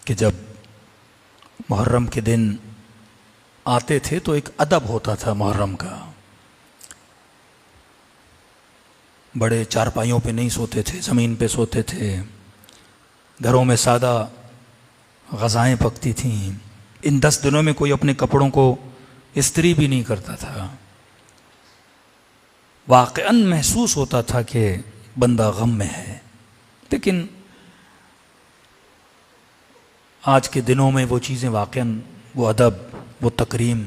कि जब मुहर्रम के दिन आते थे तो एक अदब होता था मुहर्रम का। बड़े चारपाइयों पे नहीं सोते थे, ज़मीन पे सोते थे। घरों में सादा ग़ज़ाएँ पकती थीं। इन 10 दिनों में कोई अपने कपड़ों को इस्त्री भी नहीं करता था। वाक़अन महसूस होता था कि बंदा गम में है। लेकिन आज के दिनों में वो चीज़ें वाक़अन, वो अदब, वो तकरीम,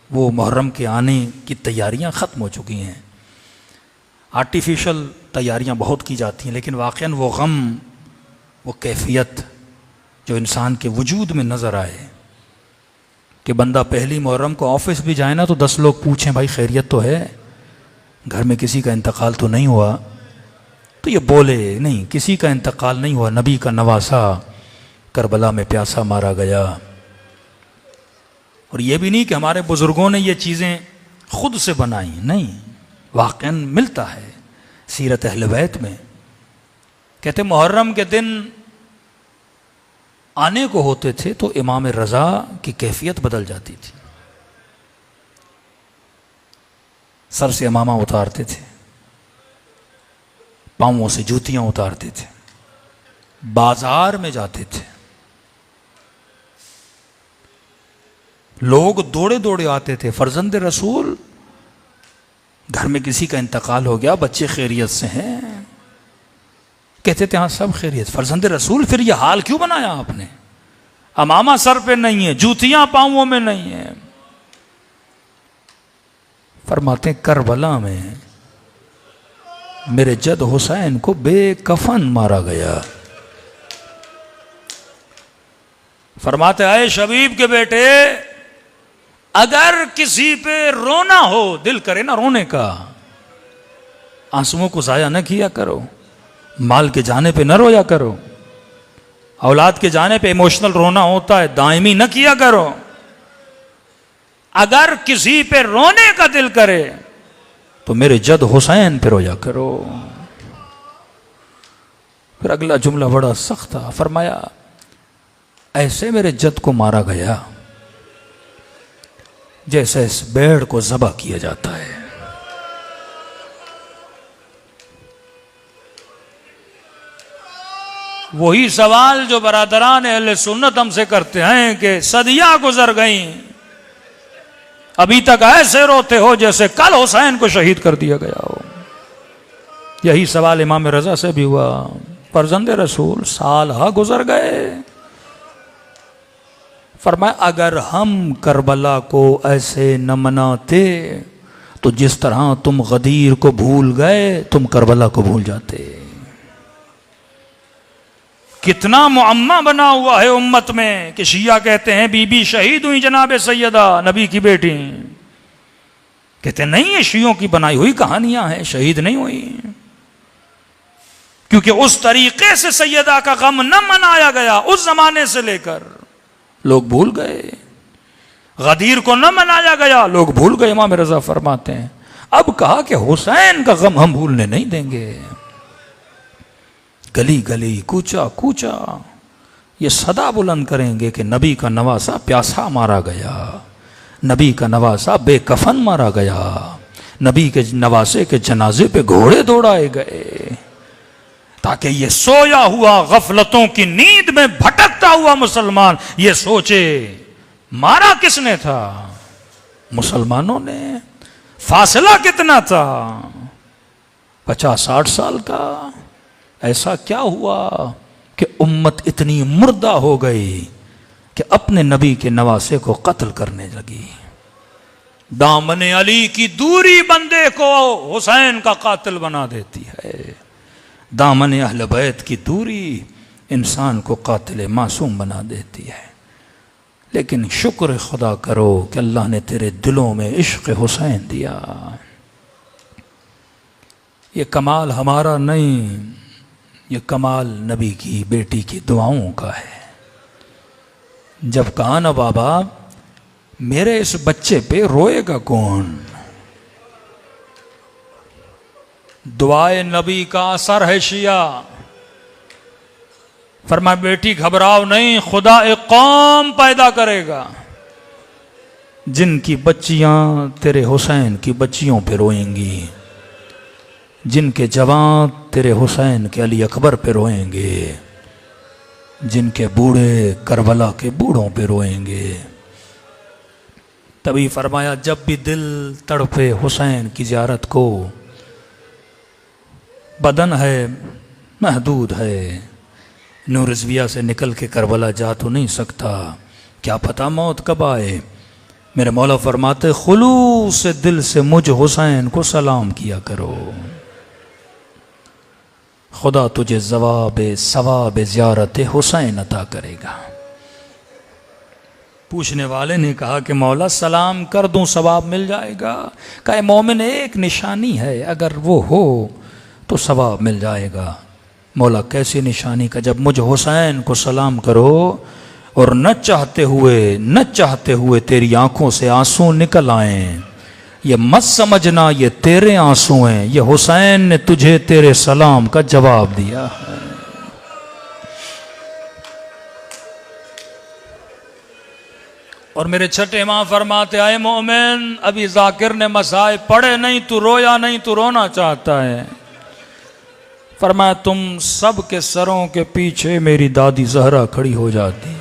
वो मुहर्रम के आने की तैयारियां ख़त्म हो चुकी हैं। आर्टिफिशियल तैयारियां बहुत की जाती हैं, लेकिन वाक़अन वो गम, वो कैफियत जो इंसान के वजूद में नज़र आए कि बंदा पहली मुहर्रम को ऑफिस भी जाए ना तो 10 लोग पूछें भाई खैरियत तो है, घर में किसी का इंतकाल तो नहीं हुआ, तो ये बोले नहीं किसी का इंतकाल नहीं हुआ, नबी का नवासा करबला में प्यासा मारा गया। और ये भी नहीं कि हमारे बुज़ुर्गों ने ये चीज़ें खुद से बनाई, नहीं, वाक़अन मिलता है सीरत अहले बैत में। कहते मुहर्रम के दिन आने को होते थे तो इमाम रज़ा की कैफियत बदल जाती थी। सर से इमामा उतारते थे, पाँवों से जूतियां उतारते थे, बाजार में जाते थे, लोग दौड़े दौड़े आते थे। फर्जंद रसूल, घर में किसी का इंतकाल हो गया, बच्चे खैरियत से हैं, कहते थे हाँ सब खैरियत। फर्जंद रसूल, फिर ये हाल क्यों बनाया आपने? अमामा सर पे नहीं है, जूतियां पांवों में नहीं है। फरमाते करबला में मेरे जद हुसैन को बेकफन मारा गया। फरमाते आए शबीब के बेटे, अगर किसी पे रोना हो, दिल करे ना रोने का, आंसुओं को जाया न किया करो, माल के जाने पे न रोया करो, औलाद के जाने पे इमोशनल रोना होता है, दायमी न किया करो। अगर किसी पे रोने का दिल करे तो मेरे जद हुसैन पे रोया करो। फिर अगला जुमला बड़ा सख्त था, फरमाया ऐसे मेरे जद को मारा गया जैसे इस भेड़ को ज़बह किया जाता है। वही सवाल जो बरादरान अहले सुन्नत हमसे करते हैं कि सदियां गुजर गईं, अभी तक ऐसे रोते हो जैसे कल हुसैन को शहीद कर दिया गया हो। यही सवाल इमाम रज़ा से भी हुआ। फर्जंद रसूल, साल हा गुजर गए। फरमाया अगर हम करबला को ऐसे न मनाते तो जिस तरह तुम गदीर को भूल गए, तुम करबला को भूल जाते। कितना मुअम्मा बना हुआ है उम्मत में कि शिया कहते हैं बीबी शहीद हुई जनाब सैयदा, नबी की बेटी। कहते नहीं, ये शियों की बनाई हुई कहानियां हैं, शहीद नहीं हुई। क्योंकि उस तरीके से सैयदा का गम न मनाया गया, उस जमाने से लेकर लोग भूल गए। गदीर को न मनाया गया, लोग भूल गए। इमाम रज़ा फरमाते हैं अब कहा कि हुसैन का गम हम भूलने नहीं देंगे। गली गली, कूचा कूचा ये सदा बुलंद करेंगे कि नबी का नवासा प्यासा मारा गया, नबी का नवासा बेकफन मारा गया, नबी के नवासे के जनाजे पे घोड़े दौड़ाए गए, ताकि ये सोया हुआ गफलतों की नींद में भटकता हुआ मुसलमान ये सोचे मारा किसने था? मुसलमानों ने। फासला कितना था? 50-60 साल का। ऐसा क्या हुआ कि उम्मत इतनी मुर्दा हो गई कि अपने नबी के नवासे को कत्ल करने लगी। दामन अली की दूरी बंदे को हुसैन का कातिल बना देती है। दामन अहले बैत की दूरी इंसान को कातिल मासूम बना देती है। लेकिन शुक्र खुदा करो कि अल्लाह ने तेरे दिलों में इश्क हुसैन दिया। ये कमाल हमारा नहीं, ये कमाल नबी की बेटी की दुआओं का है। जब कहा ना बाबा मेरे इस बच्चे पे रोएगा कौन? दुआए नबी का असर है शिया। फरमाया बेटी घबराओ नहीं, खुदा एक कौम पैदा करेगा जिनकी बच्चियां तेरे हुसैन की बच्चियों पे रोएंगी, जिनके जवान तेरे हुसैन के अली अकबर पे रोएंगे, जिनके बूढ़े करबला के बूढ़ों पे रोएंगे। तभी फरमाया जब भी दिल तड़पे हुसैन की ज़ियारत को, बदन है महदूद है, नूर रिज़विया से निकल के करबला जा तो नहीं सकता, क्या पता मौत कब आए। मेरे मौला फरमाते खुलूस से दिल से मुझ हुसैन को सलाम किया करो, खुदा तुझे सवाब ज़ियारत हुसैन अता करेगा। पूछने वाले ने कहा कि मौला सलाम कर दूं सवाब मिल जाएगा? कहा मोमिन एक निशानी है, अगर वो हो तो सवाब मिल जाएगा। मौला कैसी निशानी? का जब मुझ हुसैन को सलाम करो और न चाहते हुए तेरी आंखों से आंसू निकल आए, ये मत समझना ये तेरे आंसू हैं, ये हुसैन ने तुझे तेरे सलाम का जवाब दिया है। और मेरे छठे इमाम फरमाते आए मोमिन, अभी जाकिर ने मसाए पढ़े नहीं, तू रोया नहीं, तू रोना चाहता है। फरमाया तुम सब के सरों के पीछे मेरी दादी जहरा खड़ी हो जाती,